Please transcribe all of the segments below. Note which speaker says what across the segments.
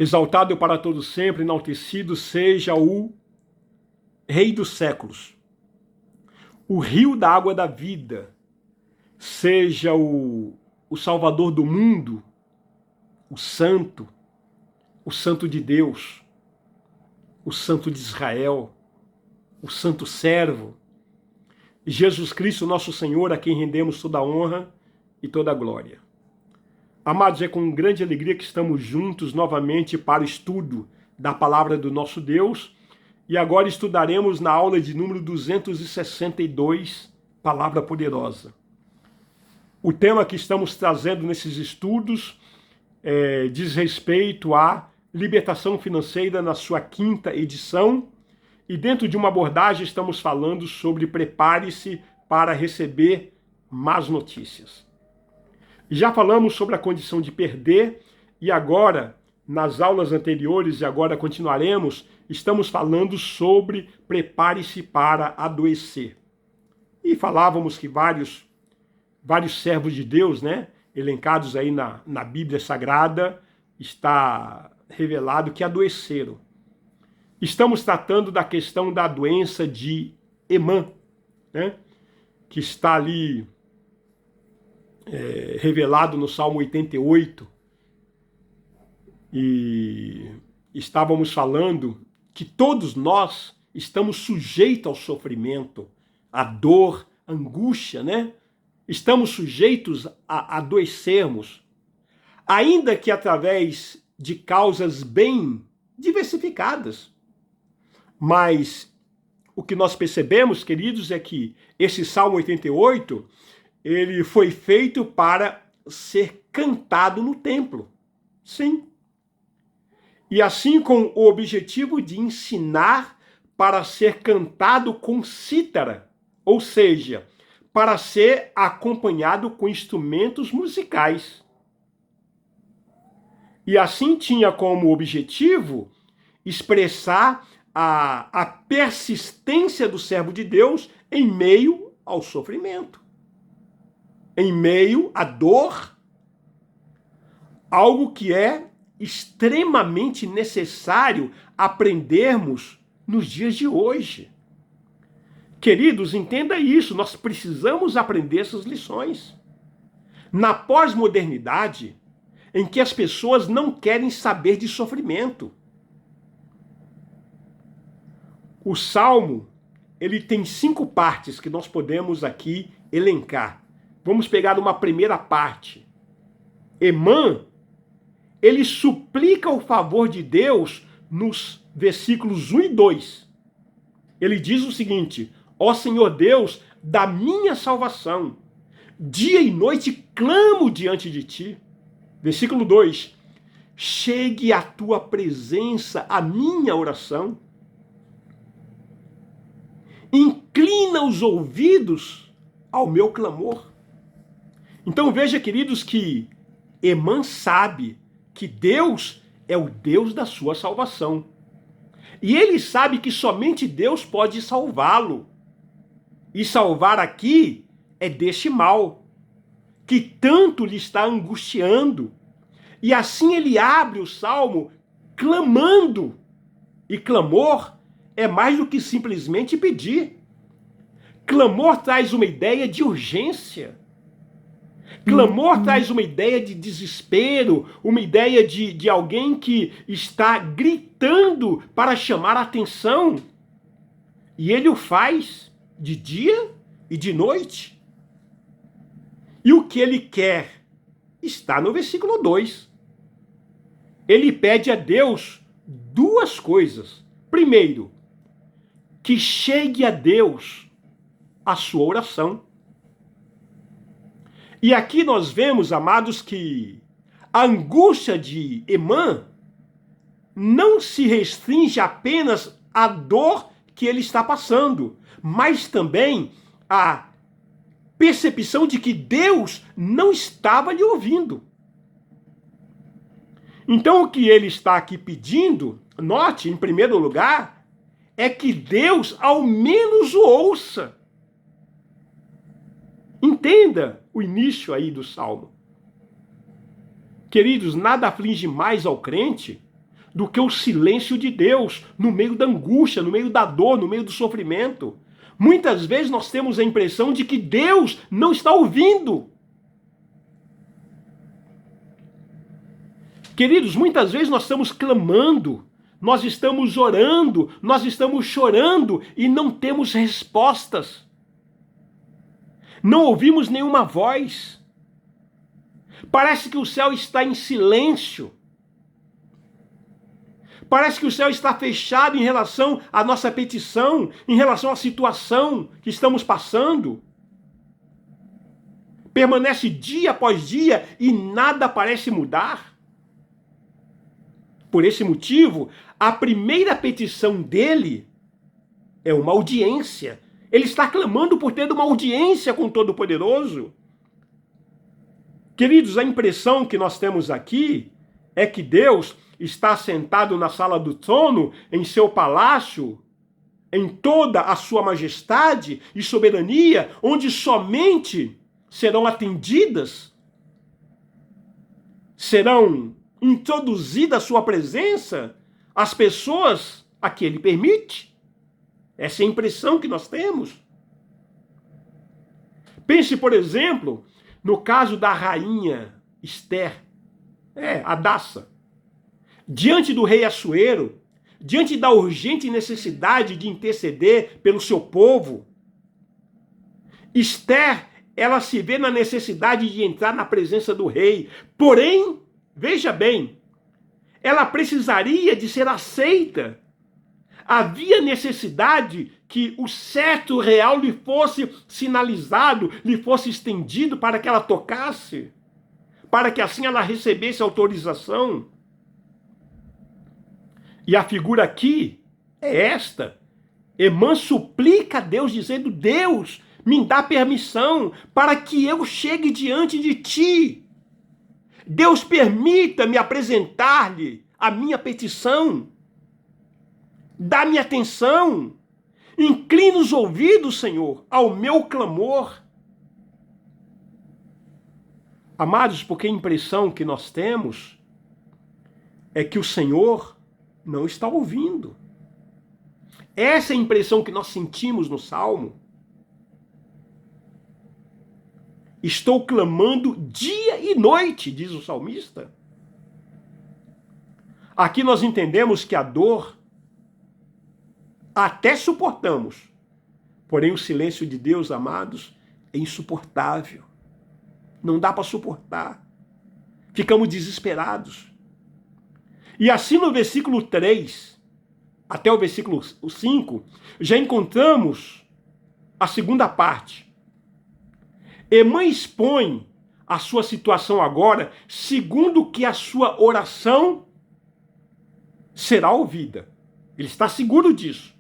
Speaker 1: Exaltado para todo sempre, enaltecido seja o Rei dos séculos, o rio da água da vida, seja o Salvador do mundo, o Santo de Deus, o Santo de Israel, o Santo Servo, Jesus Cristo, nosso Senhor, a quem rendemos toda a honra e toda a glória. Amados, é com grande alegria que estamos juntos novamente para o estudo da palavra do nosso Deus. E agora estudaremos na aula de número 262, Palavra Poderosa. O tema que estamos trazendo nesses estudos diz respeito à libertação financeira na sua 5ª edição. E dentro de uma abordagem estamos falando sobre prepare-se para receber más notícias. Já falamos sobre a condição de perder e agora, nas aulas anteriores e agora continuaremos, estamos falando sobre prepare-se para adoecer. E falávamos que vários servos de Deus, elencados aí na Bíblia Sagrada, está revelado que adoeceram. Estamos tratando da questão da doença de Emã, que está ali revelado no Salmo 88. E estávamos falando que todos nós estamos sujeitos ao sofrimento, à dor, à angústia, Estamos sujeitos a adoecermos, ainda que através de causas bem diversificadas. Mas o que nós percebemos, queridos, é que esse Salmo 88, ele foi feito para ser cantado no templo. Sim. E assim com o objetivo de ensinar para ser cantado com cítara, ou seja, para ser acompanhado com instrumentos musicais. E assim tinha como objetivo expressar a persistência do servo de Deus em meio ao sofrimento, em meio à dor, algo que é extremamente necessário aprendermos nos dias de hoje. Queridos, entenda isso, nós precisamos aprender essas lições. Na pós-modernidade, em que as pessoas não querem saber de sofrimento. O Salmo, ele tem 5 partes que nós podemos aqui elencar. Vamos pegar uma primeira parte. Emã, ele suplica o favor de Deus nos versículos 1 e 2. Ele diz o seguinte: ó Senhor Deus da minha salvação, dia e noite clamo diante de ti. Versículo 2. Chegue à tua presença a minha oração. Inclina os ouvidos ao meu clamor. Então veja, queridos, que Emã sabe que Deus é o Deus da sua salvação. E ele sabe que somente Deus pode salvá-lo. E salvar aqui é deste mal, que tanto lhe está angustiando. E assim ele abre o salmo clamando. E clamor é mais do que simplesmente pedir. Clamor traz uma ideia de urgência. Clamor traz uma ideia de desespero, uma ideia de alguém que está gritando para chamar a atenção. E ele o faz de dia e de noite. E o que ele quer está no versículo 2. Ele pede a Deus 2 coisas. Primeiro, que chegue a Deus a sua oração. E aqui nós vemos, amados, que a angústia de Emã não se restringe apenas à dor que ele está passando, mas também à percepção de que Deus não estava lhe ouvindo. Então o que ele está aqui pedindo, note, em primeiro lugar, é que Deus ao menos o ouça. Entenda o início aí do Salmo. Queridos, nada aflige mais ao crente do que o silêncio de Deus no meio da angústia, no meio da dor, no meio do sofrimento. Muitas vezes nós temos a impressão de que Deus não está ouvindo. Queridos, muitas vezes nós estamos clamando, nós estamos orando, nós estamos chorando e não temos respostas. Não ouvimos nenhuma voz. Parece que o céu está em silêncio. Parece que o céu está fechado em relação à nossa petição, em relação à situação que estamos passando. Permanece dia após dia e nada parece mudar. Por esse motivo, a primeira petição dele é uma audiência. Ele está clamando por ter uma audiência com o Todo-Poderoso. Queridos, a impressão que nós temos aqui é que Deus está sentado na sala do trono, em seu palácio, em toda a sua majestade e soberania, onde somente serão atendidas, serão introduzidas à sua presença as pessoas a que ele permite. Essa é a impressão que nós temos. Pense, por exemplo, no caso da rainha Esther, Hadassa. Diante do rei Assuero, diante da urgente necessidade de interceder pelo seu povo, Esther, ela se vê na necessidade de entrar na presença do rei. Porém, veja bem, ela precisaria de ser aceita. Havia necessidade que o cetro real lhe fosse sinalizado, lhe fosse estendido para que ela tocasse, para que assim ela recebesse autorização. E a figura aqui é esta. Emã suplica a Deus, dizendo: Deus, me dá permissão para que eu chegue diante de ti. Deus, permita-me apresentar-lhe a minha petição. Dá-me atenção. Inclina os ouvidos, Senhor, ao meu clamor. Amados, porque a impressão que nós temos é que o Senhor não está ouvindo. Essa é a impressão que nós sentimos no Salmo. Estou clamando dia e noite, diz o salmista. Aqui nós entendemos que a dor até suportamos, porém o silêncio de Deus, amados, é insuportável. Não dá para suportar. Ficamos desesperados. E assim no versículo 3, até o versículo 5, já encontramos a segunda parte. Emã expõe a sua situação agora, segundo que a sua oração será ouvida. Ele está seguro disso.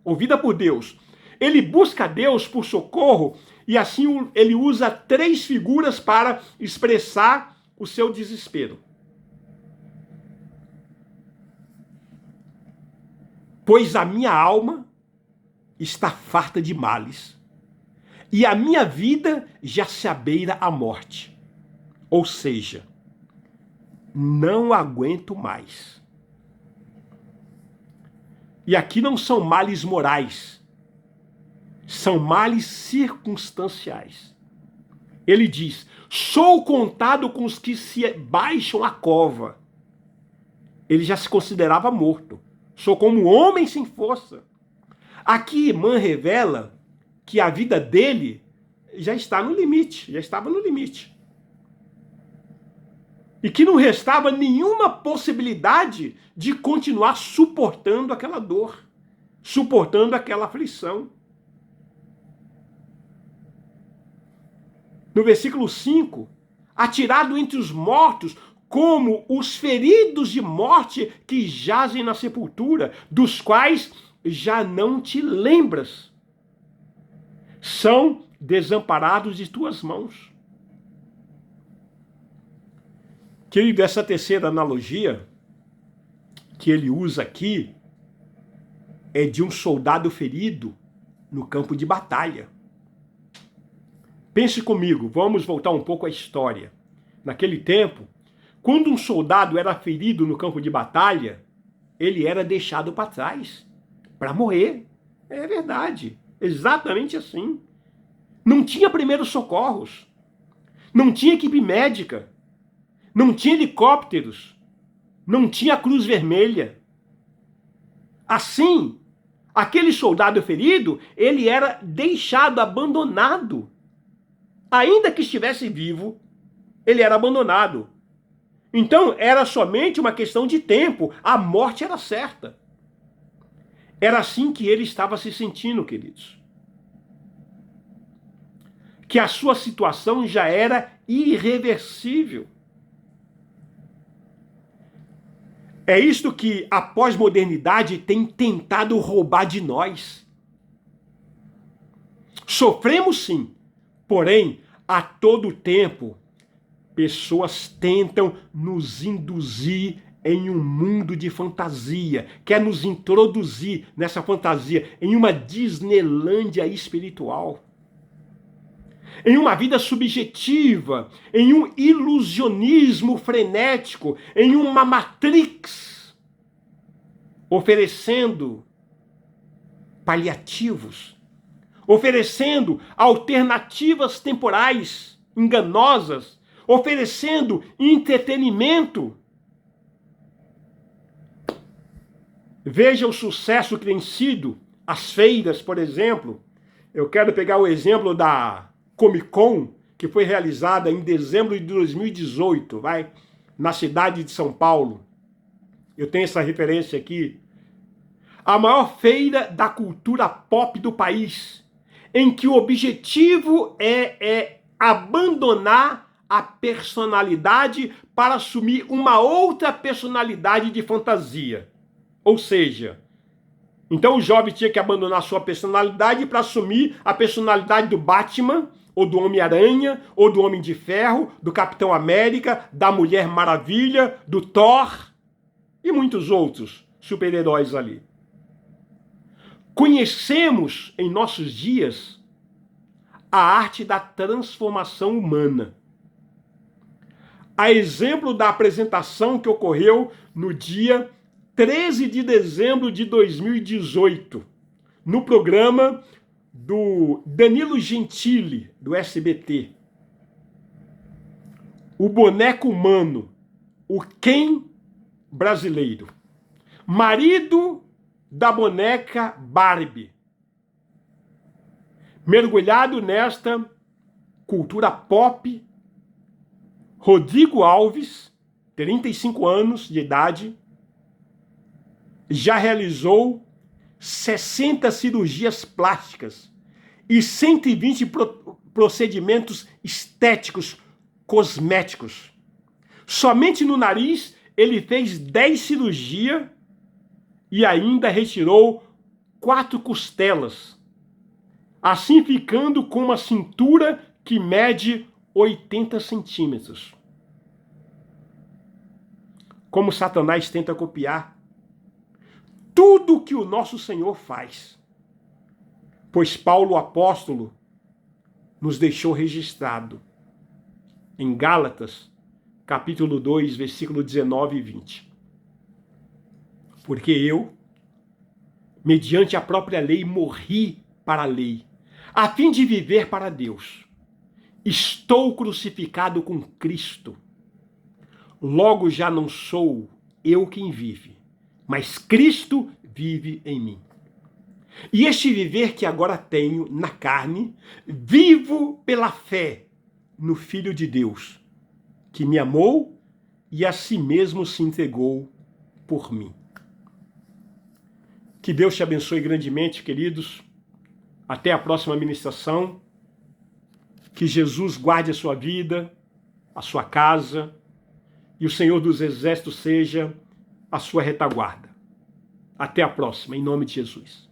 Speaker 1: Ouvida por Deus. Ele busca Deus por socorro e assim ele usa 3 figuras para expressar o seu desespero. Pois a minha alma está farta de males, e a minha vida já se abeira à morte. Ou seja, não aguento mais. E aqui não são males morais, são males circunstanciais. Ele diz: sou contado com os que se baixam à cova. Ele já se considerava morto. Sou como homem sem força. Aqui Emã revela que a vida dele já está no limite, já estava no limite. E que não restava nenhuma possibilidade de continuar suportando aquela dor, suportando aquela aflição. No versículo 5, atirado entre os mortos, como os feridos de morte que jazem na sepultura, dos quais já não te lembras. São desamparados de tuas mãos. Querido, essa terceira analogia que ele usa aqui é de um soldado ferido no campo de batalha. Pense comigo, vamos voltar um pouco à história. Naquele tempo, quando um soldado era ferido no campo de batalha, ele era deixado para trás, para morrer. É verdade, exatamente assim. Não tinha primeiros socorros, não tinha equipe médica, não tinha helicópteros, não tinha Cruz Vermelha. Assim, aquele soldado ferido, ele era deixado, abandonado. Ainda que estivesse vivo, ele era abandonado. Então, era somente uma questão de tempo. A morte era certa. Era assim que ele estava se sentindo, queridos. Que a sua situação já era irreversível. É isto que a pós-modernidade tem tentado roubar de nós. Sofremos sim, porém, a todo tempo, pessoas tentam nos induzir em um mundo de fantasia, quer nos introduzir nessa fantasia, em uma Disneylândia espiritual, em uma vida subjetiva, em um ilusionismo frenético, em uma Matrix, oferecendo paliativos, oferecendo alternativas temporais enganosas, oferecendo entretenimento. Veja o sucesso que tem sido as feiras, por exemplo. Eu quero pegar o exemplo da Comic Con, que foi realizada em dezembro de 2018, na cidade de São Paulo. Eu tenho essa referência aqui. A maior feira da cultura pop do país, em que o objetivo é abandonar a personalidade para assumir uma outra personalidade de fantasia. Ou seja, então o jovem tinha que abandonar sua personalidade para assumir a personalidade do Batman, ou do Homem-Aranha, ou do Homem de Ferro, do Capitão América, da Mulher Maravilha, do Thor e muitos outros super-heróis ali. Conhecemos em nossos dias a arte da transformação humana. A exemplo da apresentação que ocorreu no dia 13 de dezembro de 2018, no programa do Danilo Gentili, do SBT. O boneco humano, o Ken brasileiro, marido da boneca Barbie, mergulhado nesta cultura pop. Rodrigo Alves, 35 anos de idade, já realizou 60 cirurgias plásticas e 120 procedimentos estéticos cosméticos. Somente no nariz ele fez 10 cirurgias e ainda retirou 4 costelas, assim ficando com uma cintura que mede 80 centímetros. Como Satanás tenta copiar tudo que o nosso Senhor faz. Pois Paulo, o apóstolo, nos deixou registrado em Gálatas, capítulo 2, versículo 19 e 20. Porque eu, mediante a própria lei, morri para a lei, a fim de viver para Deus. Estou crucificado com Cristo. Logo já não sou eu quem vive, mas Cristo vive em mim. E este viver que agora tenho na carne, vivo pela fé no Filho de Deus, que me amou e a si mesmo se entregou por mim. Que Deus te abençoe grandemente, queridos. Até a próxima ministração. Que Jesus guarde a sua vida, a sua casa, e o Senhor dos Exércitos seja a sua retaguarda. Até a próxima, em nome de Jesus.